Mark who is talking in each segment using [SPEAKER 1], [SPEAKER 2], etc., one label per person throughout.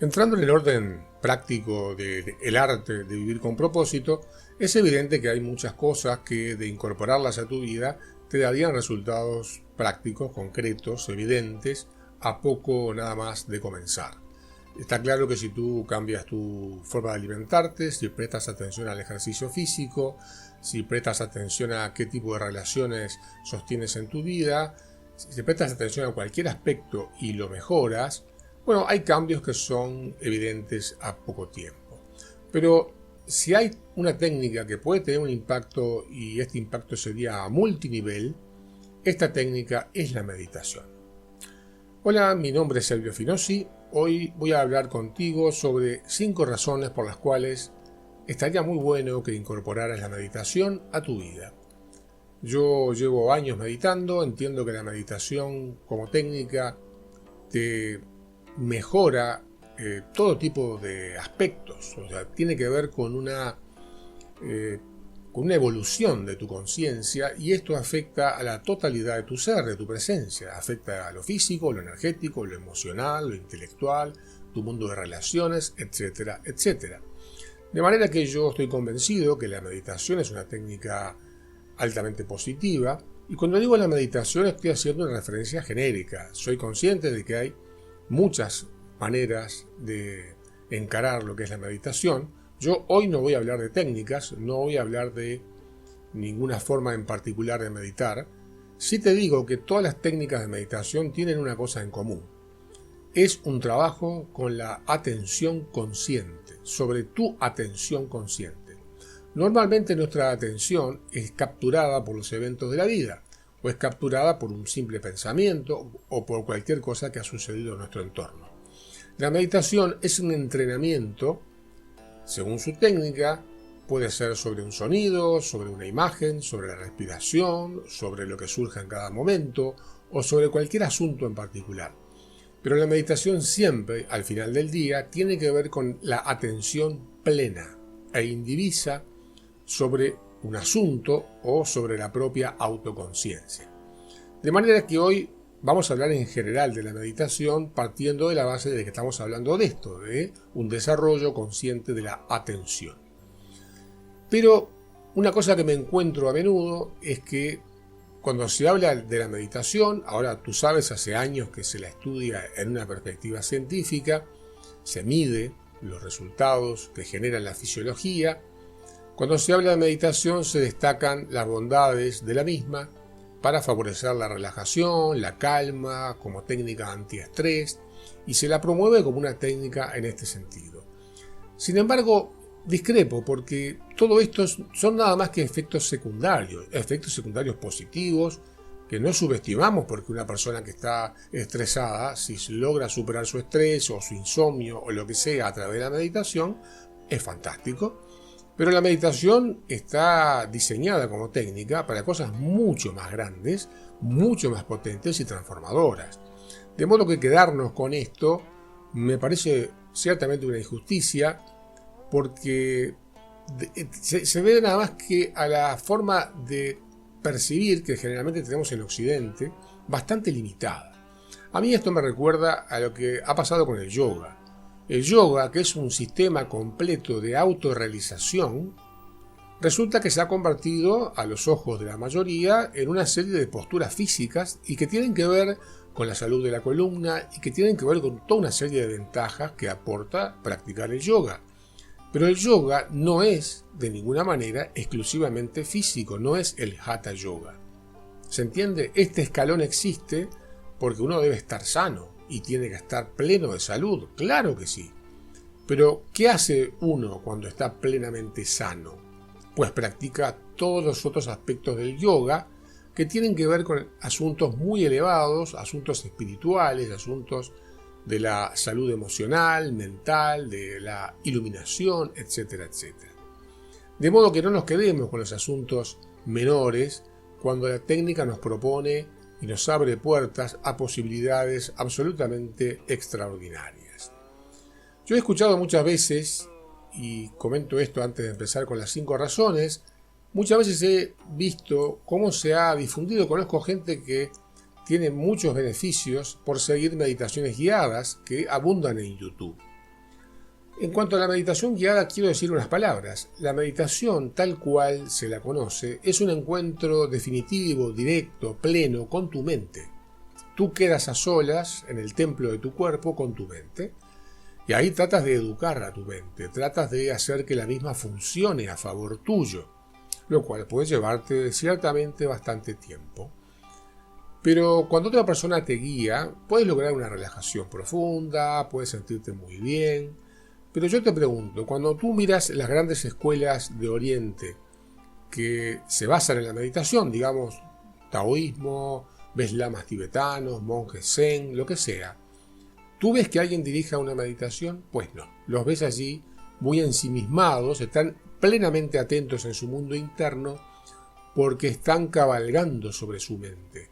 [SPEAKER 1] Entrando en el orden práctico del arte de vivir con propósito, es evidente que hay muchas cosas que de incorporarlas a tu vida te darían resultados prácticos, concretos, evidentes, a poco nada más de comenzar. Está claro que si tú cambias tu forma de alimentarte, si prestas atención al ejercicio físico, si prestas atención a qué tipo de relaciones sostienes en tu vida, si prestas atención a cualquier aspecto y lo mejoras, bueno, hay cambios que son evidentes a poco tiempo. Pero si hay una técnica que puede tener un impacto y este impacto sería a multinivel, esta técnica es la meditación. Hola, mi nombre es Selvio Finosi. Hoy voy a hablar contigo sobre 5 razones por las cuales estaría muy bueno que incorporaras la meditación a tu vida. Yo llevo años meditando, entiendo que la meditación como técnica te mejora todo tipo de aspectos, o sea, tiene que ver con una evolución de tu conciencia, y esto afecta a la totalidad de tu ser, de tu presencia, afecta a lo físico, lo energético, lo emocional, lo intelectual, tu mundo de relaciones, etcétera, etcétera. De manera que yo estoy convencido que la meditación es una técnica altamente positiva, y cuando digo la meditación estoy haciendo una referencia genérica. Soy consciente de que hay muchas maneras de encarar lo que es la meditación. Yo hoy no voy a hablar de técnicas, no voy a hablar de ninguna forma en particular de meditar. Sí te digo que todas las técnicas de meditación tienen una cosa en común. Es un trabajo con la atención consciente, sobre tu atención consciente. Normalmente nuestra atención es capturada por los eventos de la vida, o es capturada por un simple pensamiento o por cualquier cosa que ha sucedido en nuestro entorno. La meditación es un entrenamiento, según su técnica, puede ser sobre un sonido, sobre una imagen, sobre la respiración, sobre lo que surja en cada momento o sobre cualquier asunto en particular. Pero la meditación siempre, al final del día, tiene que ver con la atención plena e indivisa sobre un asunto o sobre la propia autoconciencia. De manera que hoy vamos a hablar en general de la meditación partiendo de la base de que estamos hablando de esto, de un desarrollo consciente de la atención. Pero una cosa que me encuentro a menudo es que cuando se habla de la meditación, ahora tú sabes, hace años que se la estudia en una perspectiva científica, se mide los resultados que genera la fisiología. Cuando se habla de meditación se destacan las bondades de la misma para favorecer la relajación, la calma, como técnica antiestrés, y se la promueve como una técnica en este sentido. Sin embargo, discrepo porque todo esto son nada más que efectos secundarios positivos que no subestimamos, porque una persona que está estresada, si logra superar su estrés o su insomnio o lo que sea a través de la meditación, es fantástico. Pero la meditación está diseñada como técnica para cosas mucho más grandes, mucho más potentes y transformadoras. De modo que quedarnos con esto me parece ciertamente una injusticia, porque se ve nada más que a la forma de percibir que generalmente tenemos en Occidente bastante limitada. A mí esto me recuerda a lo que ha pasado con el yoga. El yoga, que es un sistema completo de autorrealización, resulta que se ha convertido, a los ojos de la mayoría, en una serie de posturas físicas y que tienen que ver con la salud de la columna y que tienen que ver con toda una serie de ventajas que aporta practicar el yoga. Pero el yoga no es, de ninguna manera, exclusivamente físico, no es el hatha yoga. ¿Se entiende? Este escalón existe porque uno debe estar sano y tiene que estar pleno de salud, claro que sí. Pero, ¿qué hace uno cuando está plenamente sano? Pues practica todos los otros aspectos del yoga que tienen que ver con asuntos muy elevados, asuntos espirituales, asuntos de la salud emocional, mental, de la iluminación, etcétera, etcétera. De modo que no nos quedemos con los asuntos menores cuando la técnica nos propone y nos abre puertas a posibilidades absolutamente extraordinarias. Yo he escuchado muchas veces, y comento esto antes de empezar con las 5 razones, muchas veces he visto cómo se ha difundido, conozco gente que tiene muchos beneficios por seguir meditaciones guiadas que abundan en YouTube. En cuanto a la meditación guiada, quiero decir unas palabras. La meditación, tal cual se la conoce, es un encuentro definitivo, directo, pleno con tu mente. Tú quedas a solas en el templo de tu cuerpo con tu mente y ahí tratas de educar a tu mente, tratas de hacer que la misma funcione a favor tuyo, lo cual puede llevarte ciertamente bastante tiempo. Pero cuando otra persona te guía, puedes lograr una relajación profunda, puedes sentirte muy bien. Pero yo te pregunto, cuando tú miras las grandes escuelas de Oriente que se basan en la meditación, digamos, taoísmo, ves lamas tibetanos, monjes zen, lo que sea, ¿tú ves que alguien dirija una meditación? Pues no, los ves allí muy ensimismados, están plenamente atentos en su mundo interno porque están cabalgando sobre su mente,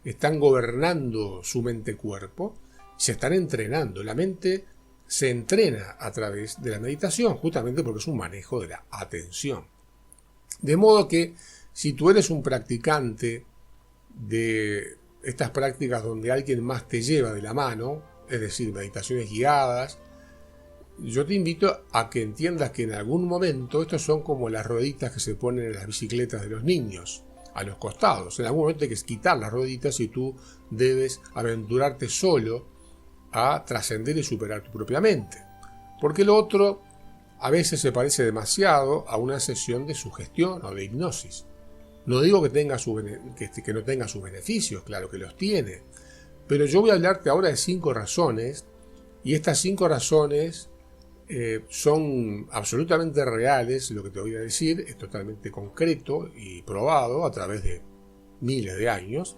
[SPEAKER 1] están gobernando su mente-cuerpo, se están entrenando. La mente se entrena a través de la meditación, justamente porque es un manejo de la atención. De modo que si tú eres un practicante de estas prácticas donde alguien más te lleva de la mano, es decir, meditaciones guiadas, yo te invito a que entiendas que en algún momento estos son como las rueditas que se ponen en las bicicletas de los niños, a los costados. En algún momento hay que quitar las rueditas y tú debes aventurarte solo a trascender y superar tu propia mente. Porque lo otro a veces se parece demasiado a una sesión de sugestión o de hipnosis. No digo que no tenga sus beneficios, claro que los tiene. Pero yo voy a hablarte ahora de 5 razones, y estas 5 razones son absolutamente reales. Lo que te voy a decir es totalmente concreto y probado a través de miles de años.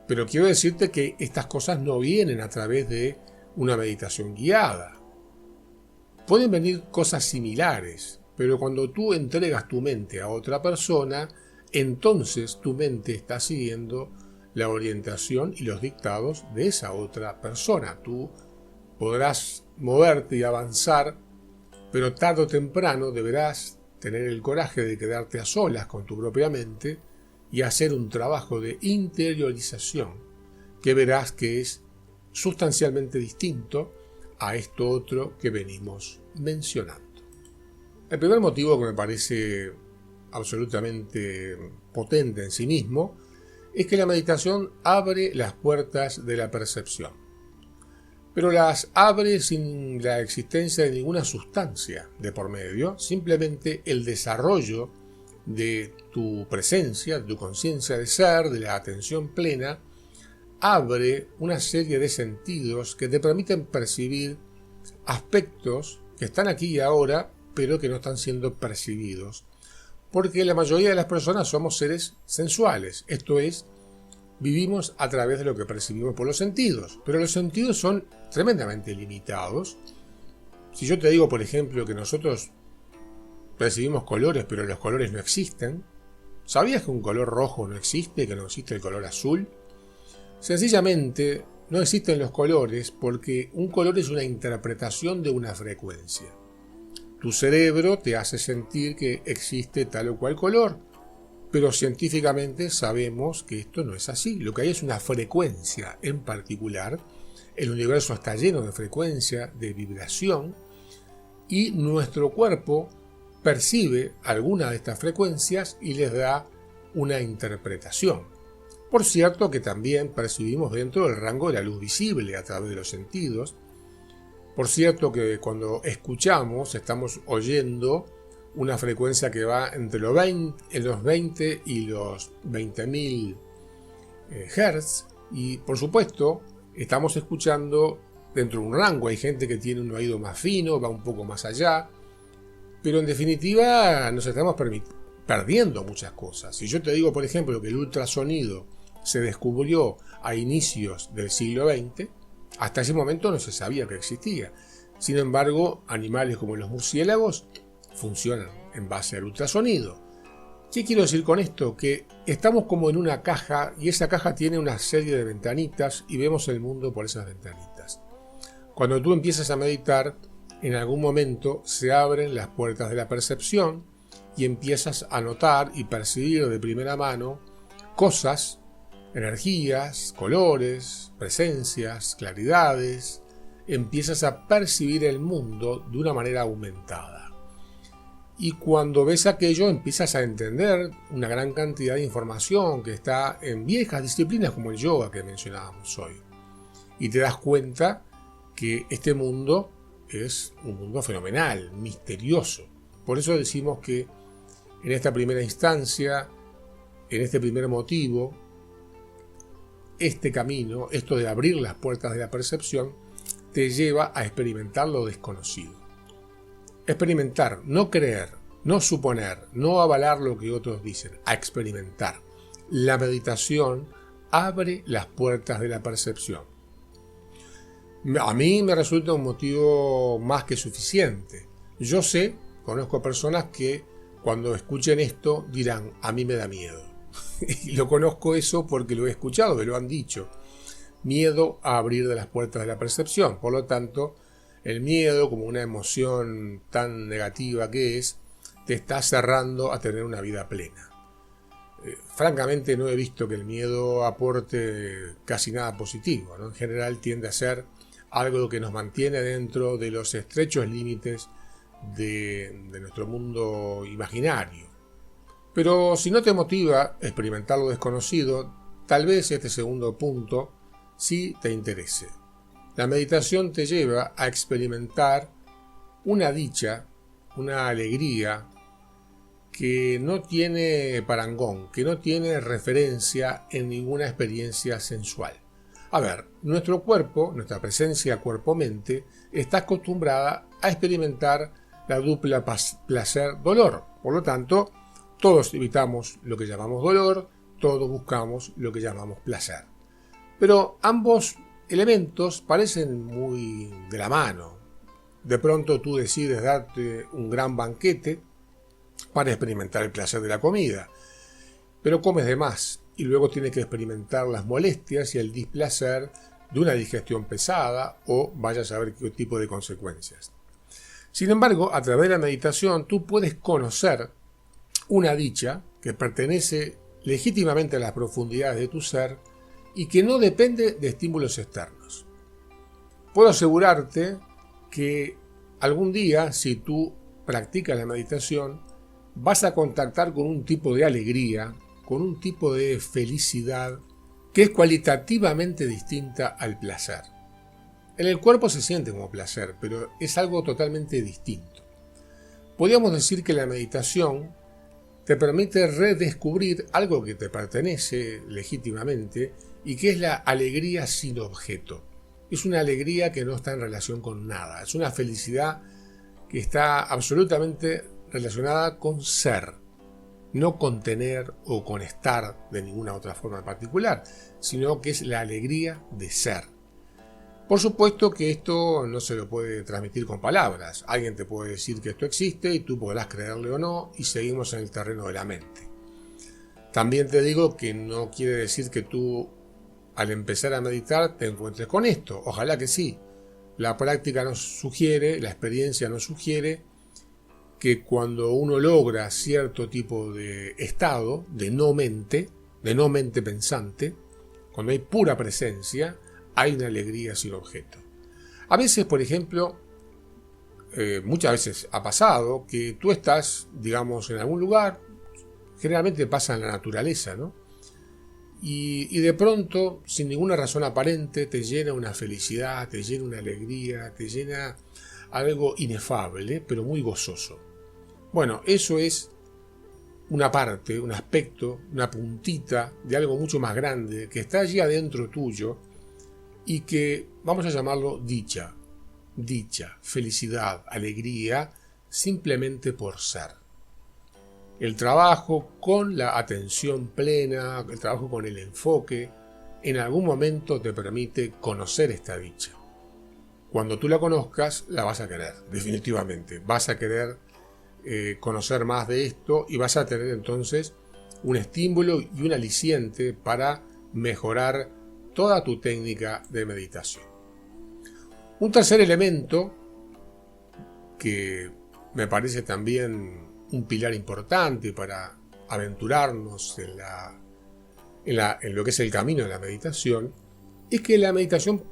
[SPEAKER 1] Pero quiero decirte que estas cosas no vienen a través de una meditación guiada. Pueden venir cosas similares, pero cuando tú entregas tu mente a otra persona, entonces tu mente está siguiendo la orientación y los dictados de esa otra persona. Tú podrás moverte y avanzar, pero tarde o temprano deberás tener el coraje de quedarte a solas con tu propia mente y hacer un trabajo de interiorización que verás que es sustancialmente distinto a esto otro que venimos mencionando. El primer motivo que me parece absolutamente potente en sí mismo es que la meditación abre las puertas de la percepción, pero las abre sin la existencia de ninguna sustancia de por medio, simplemente el desarrollo de tu presencia, de tu conciencia de ser, de la atención plena, abre una serie de sentidos que te permiten percibir aspectos que están aquí y ahora, pero que no están siendo percibidos. Porque la mayoría de las personas somos seres sensuales, esto es, vivimos a través de lo que percibimos por los sentidos, pero los sentidos son tremendamente limitados. Si yo te digo, por ejemplo, que nosotros percibimos colores, pero los colores no existen, ¿sabías que un color rojo no existe, que no existe el color azul? Sencillamente, no existen los colores porque un color es una interpretación de una frecuencia. Tu cerebro te hace sentir que existe tal o cual color, pero científicamente sabemos que esto no es así. Lo que hay es una frecuencia en particular. El universo está lleno de frecuencia, de vibración, y nuestro cuerpo percibe alguna de estas frecuencias y les da una interpretación. Por cierto que también percibimos dentro del rango de la luz visible a través de los sentidos. Por cierto que cuando escuchamos estamos oyendo una frecuencia que va entre los 20 y los 20.000 Hz, y por supuesto estamos escuchando dentro de un rango. Hay gente que tiene un oído más fino, va un poco más allá, pero en definitiva nos estamos perdiendo muchas cosas. Si yo te digo, por ejemplo, que el ultrasonido se descubrió a inicios del siglo XX, hasta ese momento no se sabía que existía. Sin embargo, animales como los murciélagos funcionan en base al ultrasonido. ¿Qué quiero decir con esto? Que estamos como en una caja y esa caja tiene una serie de ventanitas y vemos el mundo por esas ventanitas. Cuando tú empiezas a meditar, en algún momento se abren las puertas de la percepción y empiezas a notar y percibir de primera mano cosas, energías, colores, presencias, claridades, empiezas a percibir el mundo de una manera aumentada. Y cuando ves aquello empiezas a entender una gran cantidad de información que está en viejas disciplinas como el yoga que mencionábamos hoy. Y te das cuenta que este mundo es un mundo fenomenal, misterioso. Por eso decimos que en esta primera instancia, en este primer motivo, este camino, esto de abrir las puertas de la percepción, te lleva a experimentar lo desconocido. Experimentar, no creer, no suponer, no avalar lo que otros dicen, a experimentar. La meditación abre las puertas de la percepción. A mí me resulta un motivo más que suficiente. Yo sé, conozco personas que cuando escuchen esto dirán, a mí me da miedo. Y lo conozco eso porque lo he escuchado, me lo han dicho. Miedo a abrir de las puertas de la percepción. Por lo tanto, el miedo, como una emoción tan negativa que es, te está cerrando a tener una vida plena. Francamente no he visto que el miedo aporte casi nada positivo, ¿no? En general tiende a ser algo que nos mantiene dentro de los estrechos límites de nuestro mundo imaginario. Pero si no te motiva experimentar lo desconocido, tal vez este segundo punto sí te interese. La meditación te lleva a experimentar una dicha, una alegría que no tiene parangón, que no tiene referencia en ninguna experiencia sensual. A ver, nuestro cuerpo, nuestra presencia cuerpo-mente, está acostumbrada a experimentar la dupla placer-dolor. Por lo tanto, todos evitamos lo que llamamos dolor, todos buscamos lo que llamamos placer. Pero ambos elementos parecen muy de la mano. De pronto tú decides darte un gran banquete para experimentar el placer de la comida, pero comes de más y luego tienes que experimentar las molestias y el displacer de una digestión pesada o vaya a saber qué tipo de consecuencias. Sin embargo, a través de la meditación tú puedes conocer una dicha que pertenece legítimamente a las profundidades de tu ser y que no depende de estímulos externos. Puedo asegurarte que algún día, si tú practicas la meditación, vas a contactar con un tipo de alegría, con un tipo de felicidad que es cualitativamente distinta al placer. En el cuerpo se siente como placer, pero es algo totalmente distinto. Podríamos decir que la meditación te permite redescubrir algo que te pertenece legítimamente y que es la alegría sin objeto. Es una alegría que no está en relación con nada, es una felicidad que está absolutamente relacionada con ser, no con tener o con estar de ninguna otra forma particular, sino que es la alegría de ser. Por supuesto que esto no se lo puede transmitir con palabras. Alguien te puede decir que esto existe y tú podrás creerle o no y seguimos en el terreno de la mente. También te digo que no quiere decir que tú al empezar a meditar te encuentres con esto. Ojalá que sí. La práctica nos sugiere, la experiencia nos sugiere que cuando uno logra cierto tipo de estado de no mente pensante, cuando hay pura presencia, hay una alegría sin objeto. A veces, por ejemplo, muchas veces ha pasado que tú estás, digamos, en algún lugar, generalmente pasa en la naturaleza, ¿no? Y de pronto, sin ninguna razón aparente, te llena una felicidad, te llena una alegría, te llena algo inefable, pero muy gozoso. Bueno, eso es una parte, un aspecto, una puntita de algo mucho más grande que está allí adentro tuyo y que vamos a llamarlo dicha, felicidad, alegría, simplemente por ser. El trabajo con la atención plena, el trabajo con el enfoque, en algún momento te permite conocer esta dicha. Cuando tú la conozcas, la vas a querer, definitivamente. Vas a querer conocer más de esto y vas a tener entonces un estímulo y un aliciente para mejorar toda tu técnica de meditación. Un tercer elemento que me parece también un pilar importante para aventurarnos en lo que es el camino de la meditación es que la meditación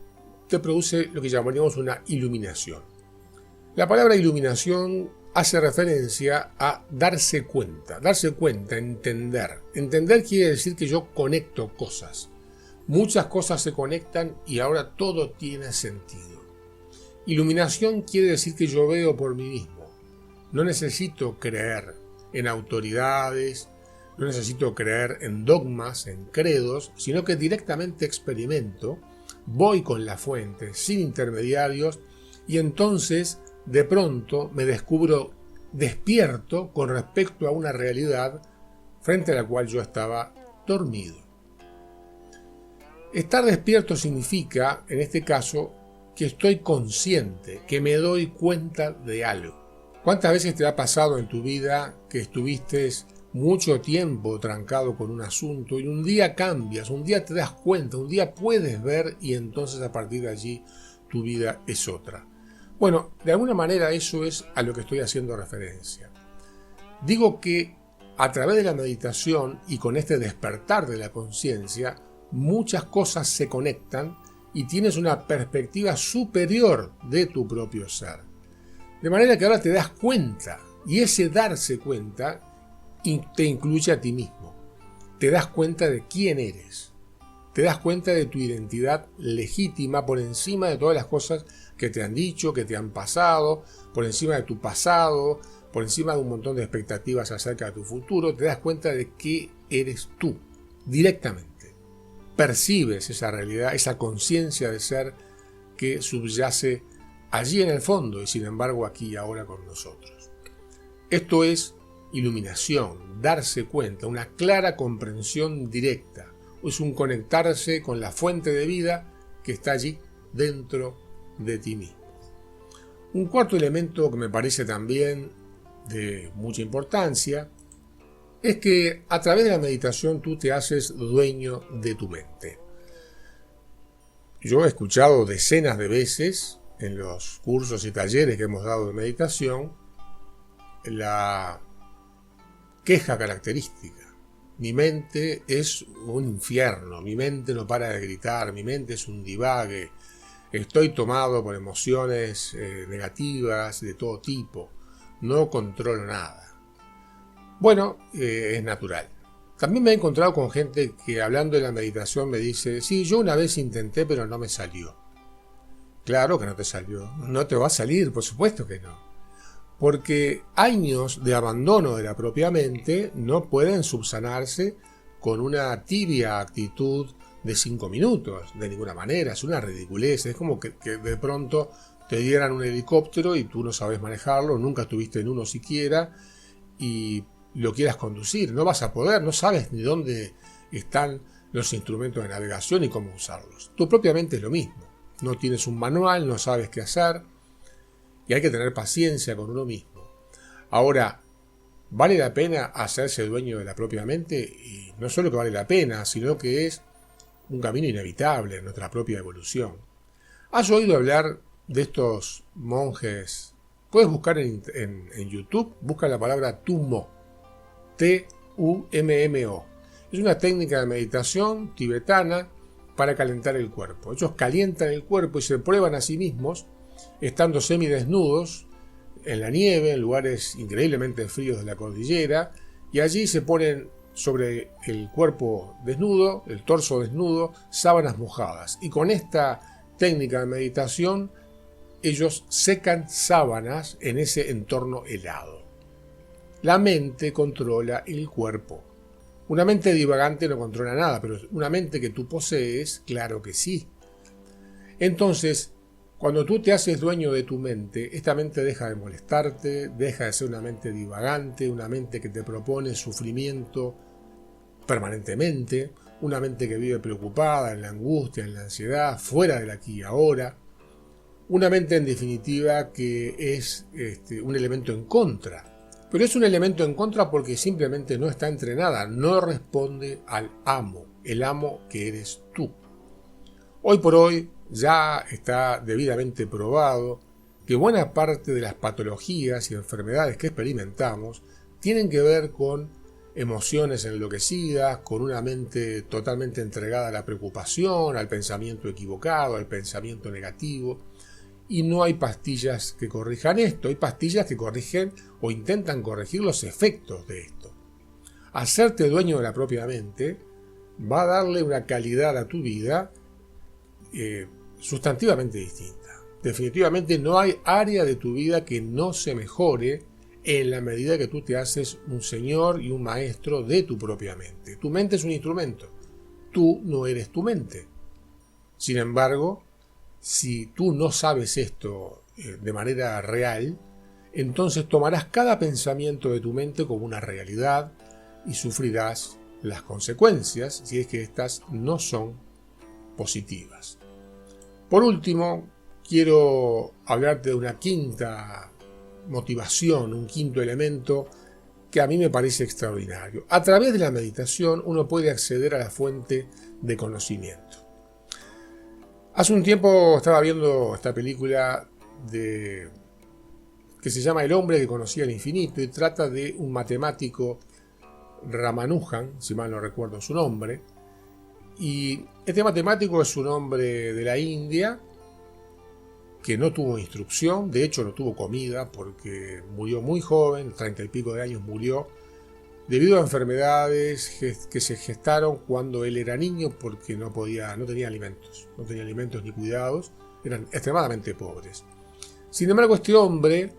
[SPEAKER 1] te produce lo que llamaríamos una iluminación. La palabra iluminación hace referencia a darse cuenta, entender. Entender quiere decir que yo conecto cosas. Muchas cosas se conectan y ahora todo tiene sentido. Iluminación quiere decir que yo veo por mí mismo. No necesito creer en autoridades, no necesito creer en dogmas, en credos, sino que directamente experimento, voy con la fuente, sin intermediarios, y entonces de pronto me descubro despierto con respecto a una realidad frente a la cual yo estaba dormido. Estar despierto significa, en este caso, que estoy consciente, que me doy cuenta de algo. ¿Cuántas veces te ha pasado en tu vida que estuviste mucho tiempo trancado con un asunto y un día cambias, un día te das cuenta, un día puedes ver y entonces a partir de allí tu vida es otra? Bueno, de alguna manera eso es a lo que estoy haciendo referencia. Digo que a través de la meditación y con este despertar de la conciencia, muchas cosas se conectan y tienes una perspectiva superior de tu propio ser. De manera que ahora te das cuenta, y ese darse cuenta te incluye a ti mismo. Te das cuenta de quién eres. Te das cuenta de tu identidad legítima por encima de todas las cosas que te han dicho, que te han pasado, por encima de tu pasado, por encima de un montón de expectativas acerca de tu futuro. Te das cuenta de qué eres tú, directamente. Percibes esa realidad, esa conciencia de ser que subyace allí en el fondo y sin embargo aquí y ahora con nosotros. Esto es iluminación, darse cuenta, una clara comprensión directa. Es un conectarse con la fuente de vida que está allí dentro de ti mismo. Un cuarto elemento que me parece también de mucha importancia es que a través de la meditación tú te haces dueño de tu mente. Yo he escuchado decenas de veces en los cursos y talleres que hemos dado de meditación la queja característica: mi mente es un infierno, mi mente no para de gritar, mi mente es un divague, estoy tomado por emociones negativas de todo tipo, no controlo nada. Bueno, es natural. También me he encontrado con gente que hablando de la meditación me dice: sí, yo una vez intenté pero no me salió. Claro que no te salió, no te va a salir, por supuesto que no. Porque años de abandono de la propia mente no pueden subsanarse con una tibia actitud de 5 minutos, de ninguna manera, es una ridiculez. Es como que de pronto te dieran un helicóptero y tú no sabes manejarlo, nunca estuviste en uno siquiera y lo quieras conducir, no vas a poder, no sabes ni dónde están los instrumentos de navegación y cómo usarlos. Tu propia mente es lo mismo, no tienes un manual, no sabes qué hacer. Y hay que tener paciencia con uno mismo. Ahora, ¿vale la pena hacerse dueño de la propia mente? Y no solo que vale la pena, sino que es un camino inevitable en nuestra propia evolución. ¿Has oído hablar de estos monjes? Puedes buscar en YouTube, busca la palabra Tummo, T-U-M-M-O. Es una técnica de meditación tibetana para calentar el cuerpo. Ellos calientan el cuerpo y se prueban a sí mismos estando semidesnudos en la nieve, en lugares increíblemente fríos de la cordillera, y allí se ponen sobre el cuerpo desnudo, el torso desnudo, sábanas mojadas. Y con esta técnica de meditación, ellos secan sábanas en ese entorno helado. La mente controla el cuerpo. Una mente divagante no controla nada, pero una mente que tú posees, claro que sí. Entonces, cuando tú te haces dueño de tu mente, esta mente deja de molestarte, deja de ser una mente divagante, una mente que te propone sufrimiento permanentemente, una mente que vive preocupada, en la angustia, en la ansiedad, fuera del aquí y ahora. Una mente, en definitiva, que es un elemento en contra. Pero es un elemento en contra porque simplemente no está entrenada, no responde al amo, el amo que eres tú. Hoy por hoy ya está debidamente probado que buena parte de las patologías y enfermedades que experimentamos tienen que ver con emociones enloquecidas, con una mente totalmente entregada a la preocupación, al pensamiento equivocado, al pensamiento negativo. Y no hay pastillas que corrijan esto, hay pastillas que corrigen o intentan corregir los efectos de esto. Hacerte dueño de la propia mente va a darle una calidad a tu vida sustantivamente distinta. Definitivamente no hay área de tu vida que no se mejore en la medida que tú te haces un señor y un maestro de tu propia mente. Tu mente es un instrumento, tú no eres tu mente. Sin embargo, si tú no sabes esto de manera real, entonces tomarás cada pensamiento de tu mente como una realidad y sufrirás las consecuencias si es que éstas no son positivas. Por último, quiero hablarte de una quinta motivación, un quinto elemento que a mí me parece extraordinario. A través de la meditación uno puede acceder a la fuente de conocimiento. Hace un tiempo estaba viendo esta película que se llama El hombre que conocía el infinito y trata de un matemático, Ramanujan, si mal no recuerdo su nombre, y este matemático es un hombre de la India que no tuvo instrucción, de hecho no tuvo comida porque murió muy joven, 30 y pico de años murió, debido a enfermedades que se gestaron cuando él era niño porque no tenía alimentos ni cuidados, eran extremadamente pobres. Sin embargo, este hombre,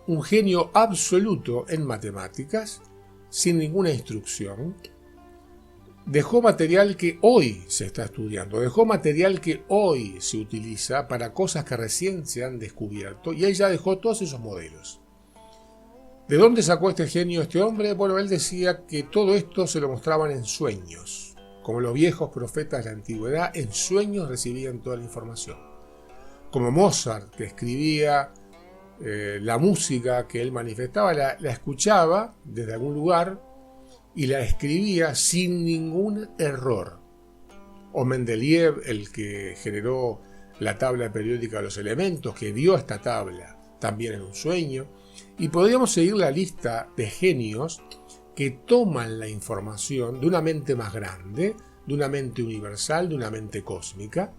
[SPEAKER 1] un genio absoluto en matemáticas, sin ninguna instrucción, dejó material que hoy se está estudiando, dejó material que hoy se utiliza para cosas que recién se han descubierto, y él ya dejó todos esos modelos. ¿De dónde sacó este genio este hombre? Bueno, él decía que todo esto se lo mostraban en sueños. Como los viejos profetas de la antigüedad, en sueños recibían toda la información. Como Mozart, que escribía la música que él manifestaba, la escuchaba desde algún lugar y la escribía sin ningún error. O Mendeleev, el que generó la tabla periódica de los elementos, que vio esta tabla también en un sueño. Y podríamos seguir la lista de genios que toman la información de una mente más grande, de una mente universal, de una mente cósmica,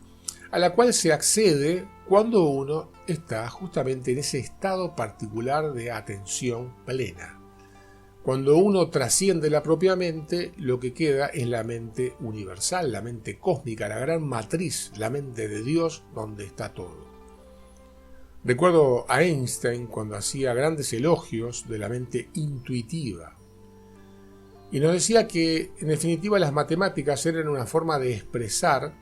[SPEAKER 1] a la cual se accede cuando uno está justamente en ese estado particular de atención plena. Cuando uno trasciende la propia mente, lo que queda es la mente universal, la mente cósmica, la gran matriz, la mente de Dios, donde está todo. Recuerdo a Einstein cuando hacía grandes elogios de la mente intuitiva. Y nos decía que, en definitiva, las matemáticas eran una forma de expresar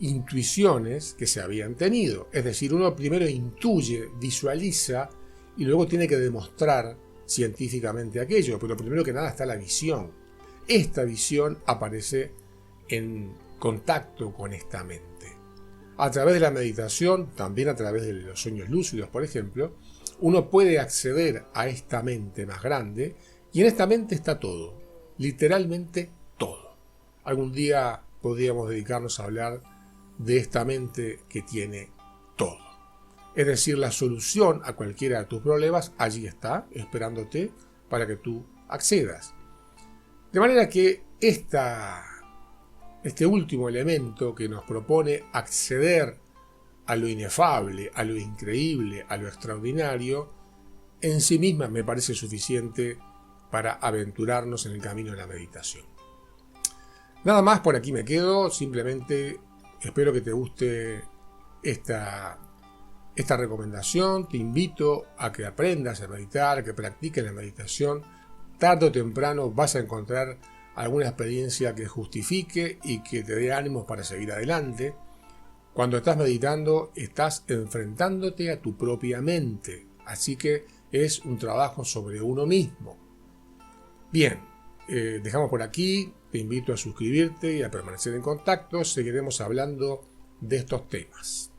[SPEAKER 1] intuiciones que se habían tenido. Es decir, uno primero intuye, visualiza y luego tiene que demostrar científicamente aquello, pero primero que nada está la visión. Esta visión aparece en contacto con esta mente. A través de la meditación, también a través de los sueños lúcidos, por ejemplo, uno puede acceder a esta mente más grande y en esta mente está todo, literalmente todo. Algún día podríamos dedicarnos a hablar de esta mente que tiene todo. Es decir, la solución a cualquiera de tus problemas allí está, esperándote para que tú accedas. De manera que este último elemento que nos propone acceder a lo inefable, a lo increíble, a lo extraordinario, en sí misma me parece suficiente para aventurarnos en el camino de la meditación. Nada más, por aquí me quedo, simplemente espero que te guste esta recomendación, te invito a que aprendas a meditar, a que practiques la meditación. Tarde o temprano vas a encontrar alguna experiencia que justifique y que te dé ánimos para seguir adelante. Cuando estás meditando, estás enfrentándote a tu propia mente, así que es un trabajo sobre uno mismo. Bien, dejamos por aquí, te invito a suscribirte y a permanecer en contacto, seguiremos hablando de estos temas.